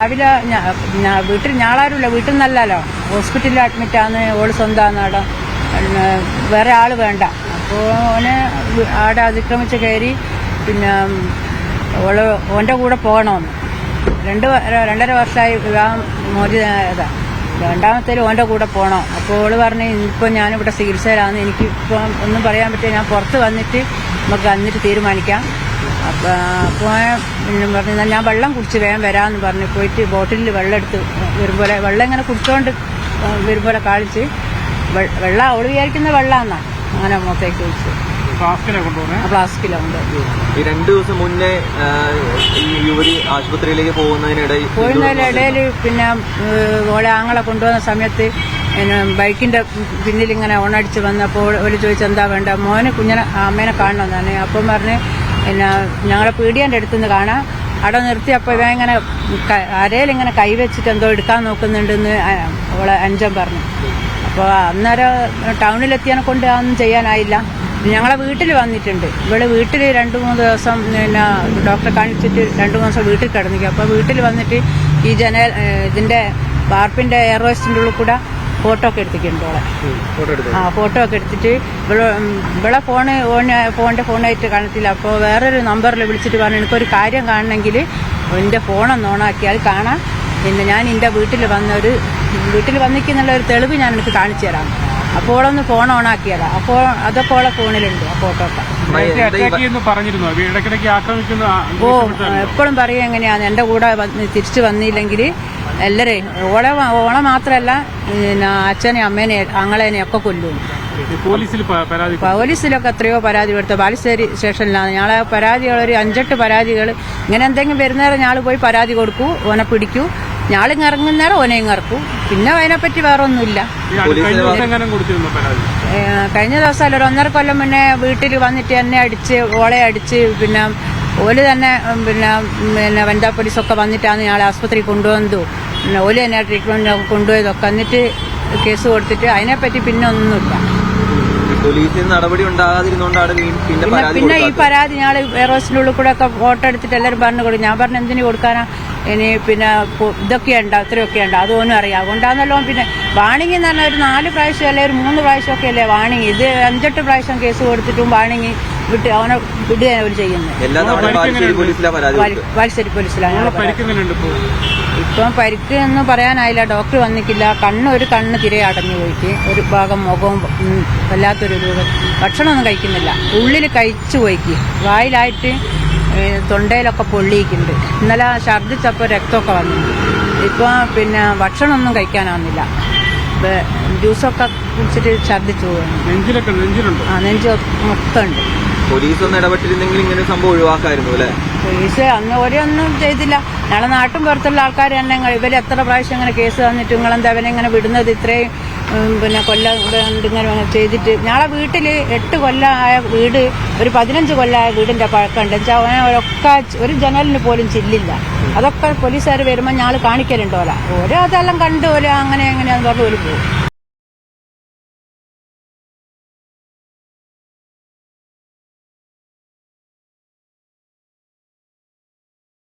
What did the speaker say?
രാവിലെ വീട്ടിൽ ഞാളാരുമില്ല, വീട്ടിൽ നിന്നല്ലല്ലോ, ഹോസ്പിറ്റലിൽ അഡ്മിറ്റാന്ന്, ഓള് സ്വന്തമാണ് അവിടെ, വേറെ ആൾ വേണ്ട. അപ്പോൾ ഓനെ അവിടെ അതിക്രമിച്ച് കയറി. പിന്നെ ഓൻ്റെ കൂടെ പോകണമെന്ന് 2.5 വർഷമായി വിവാഹം മോചിതമായതാ. രണ്ടാമത്തേലും ഓൻ്റെ കൂടെ പോകണം. അപ്പോൾ ഓള് പറഞ്ഞ് ഇപ്പോൾ ഞാനിവിടെ ചികിത്സയിലാണ്, എനിക്ക് ഇപ്പോൾ ഒന്നും പറയാൻ പറ്റില്ല, ഞാൻ പുറത്ത് വന്നിട്ട് നമുക്ക് വന്നിട്ട് തീരുമാനിക്കാം. അപ്പോൾ പിന്നെ പറഞ്ഞു ഞാൻ വെള്ളം കുടിച്ച് വേഗം വരാമെന്ന് പറഞ്ഞ് പോയിട്ട് ബോട്ടിലിൽ വെള്ളം എടുത്ത് വരുമ്പോലെ വെള്ളം ഇങ്ങനെ കുടിച്ചോണ്ട് വരുമ്പോലെ കാണിച്ച് വെള്ളം അവള് വിചാരിക്കുന്ന വെള്ളമാണെന്നാ അങ്ങനെ മുഖത്തേക്ക് വെച്ച് ഫ്ലാസ്കിലാണ് കൊണ്ടുപോകുന്നത്. ഈ 2 ദിവസം മുന്നേ ഈ യുവതി ആശുപത്രിയിലേക്ക് പോകുന്നതിനിടയിൽ പിന്നെ ഓളെ ആങ്ങളെ കൊണ്ടുവന്ന സമയത്ത് പിന്നെ ബൈക്കിന്റെ പിന്നിൽ ഇങ്ങനെ ഓണടിച്ച് വന്നപ്പോൾ ഒരു ചോദിച്ചെന്താ വേണ്ട, മോന് അമ്മേനെ കാണണമെന്നാണ്. അപ്പം പറഞ്ഞ് പിന്നെ ഞങ്ങളെ പീടിയൻ്റെ അടുത്തുനിന്ന് കാണാം, അവിടെ നിർത്തി. അപ്പോൾ ഇവ ഇങ്ങനെ അരയിലിങ്ങനെ കൈവച്ചിട്ട് എന്തോ എടുക്കാൻ നോക്കുന്നുണ്ടെന്ന് അവളെ അഞ്ചൻ പറഞ്ഞു. അപ്പോൾ അന്നേരം ടൗണിലെത്തിയതിനെ കൊണ്ട് അതൊന്നും ചെയ്യാനായില്ല. ഞങ്ങളെ വീട്ടിൽ വന്നിട്ടുണ്ട്. ഇവിടെ വീട്ടിൽ 2-3 ദിവസം പിന്നെ ഡോക്ടറെ കാണിച്ചിട്ട് 2-3 ദിവസം വീട്ടിൽ കിടന്നിരിക്കും. അപ്പോൾ വീട്ടിൽ വന്നിട്ട് ഈ ഇതിന്റെ വാർപ്പിന്റെ എയർവേസ്റ്റിന്റെ ഉള്ളിൽ കൂടെ ഫോട്ടോ ഒക്കെ എടുത്തിട്ടുണ്ട് ഓളെ. ഫോട്ടോ ഒക്കെ എടുത്തിട്ട് ഇവിടെ ഫോണായിട്ട് കാണത്തില്ല. അപ്പോൾ വേറൊരു നമ്പറിൽ വിളിച്ചിട്ട് പറഞ്ഞു എനിക്കൊരു കാര്യം കാണണമെങ്കിൽ എൻ്റെ ഫോണൊന്ന് ഓണാക്കിയാൽ കാണാം, പിന്നെ ഞാൻ എൻ്റെ വീട്ടിൽ വന്നിക്കുന്നുള്ള ഒരു തെളിവ് ഞാൻ എനിക്ക് കാണിച്ചു തരാം. അപ്പോൾ ഓളൊന്ന് ഫോൺ ഓണാക്കിയതാ. അപ്പോൾ അതൊക്കെ ഓളെ ഫോണിലുണ്ട് ആ ഫോട്ടോ ഒക്കെ. എപ്പോഴും പറയും എങ്ങനെയാണ് എൻ്റെ കൂടെ തിരിച്ചു വന്നില്ലെങ്കിൽ എല്ലാവരെയും ഓളെ മാത്രമല്ല അച്ഛനെ അമ്മേനെ ആങ്ങളേനെ ഒക്കെ കൊല്ലും. പോലീസിലൊക്കെ എത്രയോ പരാതി കൊടുത്ത ബാലുശ്ശേരി സ്റ്റേഷനിലാണ്. ഞങ്ങളെ പരാതികൾ 5-8 പരാതികൾ ഇങ്ങനെ എന്തെങ്കിലും വരുന്നേരം ഞാൾ പോയി പരാതി കൊടുക്കൂ, ഓനെ പിടിക്കൂ, ഞാളിങ് ഇറങ്ങുന്നേരം ഓനെയും ഇറക്കും. പിന്നെ അതിനെപ്പറ്റി വേറെ ഒന്നുമില്ല. കഴിഞ്ഞ ദിവസം 1.5 കൊല്ലം മുന്നേ വീട്ടിൽ വന്നിട്ട് എന്നെ അടിച്ച് ഓളെ അടിച്ച് പിന്നെ ഓല് തന്നെ പിന്നെ വനിതാ പോലീസൊക്കെ വന്നിട്ടാണ് ഞങ്ങളെ ആസ്പത്രി കൊണ്ടുവന്നതും പിന്നെ ഓല് തന്നെ ട്രീറ്റ്മെന്റ് കൊണ്ടുപോയതൊക്കെ. എന്നിട്ട് കേസ് കൊടുത്തിട്ട് അതിനെപ്പറ്റി പിന്നെ ഒന്നുമില്ല. പിന്നെ ഈ പരാതി ഞങ്ങൾ എയർവേസിന്റെ ഉള്ളിൽ കൂടെ ഒക്കെ ഫോട്ടോ എടുത്തിട്ട് എല്ലാവരും പറഞ്ഞു കൊടുക്കും. ഞാൻ പറഞ്ഞു എന്തിനു കൊടുക്കാനാ, ഇനി പിന്നെ ഇതൊക്കെ ഉണ്ട് ഇത്രയൊക്കെ ഉണ്ട് അതൊന്നും അറിയാം. അതുകൊണ്ടാണല്ലോ പിന്നെ വാണിംഗ് എന്ന് പറഞ്ഞാൽ ഒരു 4 പ്രാവശ്യം അല്ലെ ഒരു 3 പ്രാവശ്യമൊക്കെ അല്ലേ വാണിംഗ്. ഇത് 5-8 പ്രാവശ്യം കേസ് കൊടുത്തിട്ടും വാണിംഗ് വിട്ട് അവനെ വിടുകയാണ് അവർ ചെയ്യുന്നത്. ബാലുശ്ശേരി പോലീസിലാണ്. ഇപ്പം പരിക്ക് ഒന്നും പറയാനായില്ല, ഡോക്ടർ വന്നിട്ടില്ല. ഒരു കണ്ണ് തിരെ അടഞ്ഞു പോയിട്ട് ഒരു ഭാഗം മുഖവും വല്ലാത്തൊരു രൂപം. ഭക്ഷണമൊന്നും കഴിക്കുന്നില്ല, ഉള്ളിൽ കഴിച്ചു പോയിക്ക്, വായിലായിട്ട് തൊണ്ടയിലൊക്കെ പൊള്ളിയിക്കുന്നുണ്ട്. ഇന്നലെ ഛർദ്ദിച്ചപ്പോൾ രക്തമൊക്കെ വന്നു. ഇപ്പം പിന്നെ ഭക്ഷണമൊന്നും കഴിക്കാനാവുന്നില്ല, ജ്യൂസൊക്കെ കുടിച്ചിട്ട് ഛർദ്ദിച്ചു പോകുന്നു. നെഞ്ച് മൊത്തം ഉണ്ട്. പോലീസ് ഒന്ന് ഇടപെട്ടിരുന്നെങ്കിൽ ഇങ്ങനെ സംഭവം ഒഴിവാക്കായിരുന്നു അല്ലേ? പോലീസ് അന്ന് ഒന്നും ചെയ്തില്ല. ഞങ്ങളെ നാട്ടും പുറത്തുള്ള ആൾക്കാർ തന്നെ ഇവര് എത്ര പ്രാവശ്യം ഇങ്ങനെ കേസ് തന്നിട്ട് നിങ്ങളെന്താ അവനെ ഇങ്ങനെ വിടുന്നത്, ഇത്രയും പിന്നെ ഇങ്ങനെ ചെയ്തിട്ട്. ഞങ്ങളെ വീട്ടിൽ 8 കൊല്ലമായ വീട്, ഒരു 15 കൊല്ലമായ വീടിന്റെ പഴക്കമുണ്ട്. വെച്ചാൽ അവനൊക്കെ ഒരു ജനലിന് പോലും ചില്ലില്ല. അതൊക്കെ പോലീസുകാർ വരുമ്പോൾ ഞങ്ങൾ കാണിക്കലുണ്ടോല, ഓരോ അതെല്ലാം കണ്ട് ഓരോ അങ്ങനെ എങ്ങനെയാന്ന് പറഞ്ഞു ഒരു പോകും.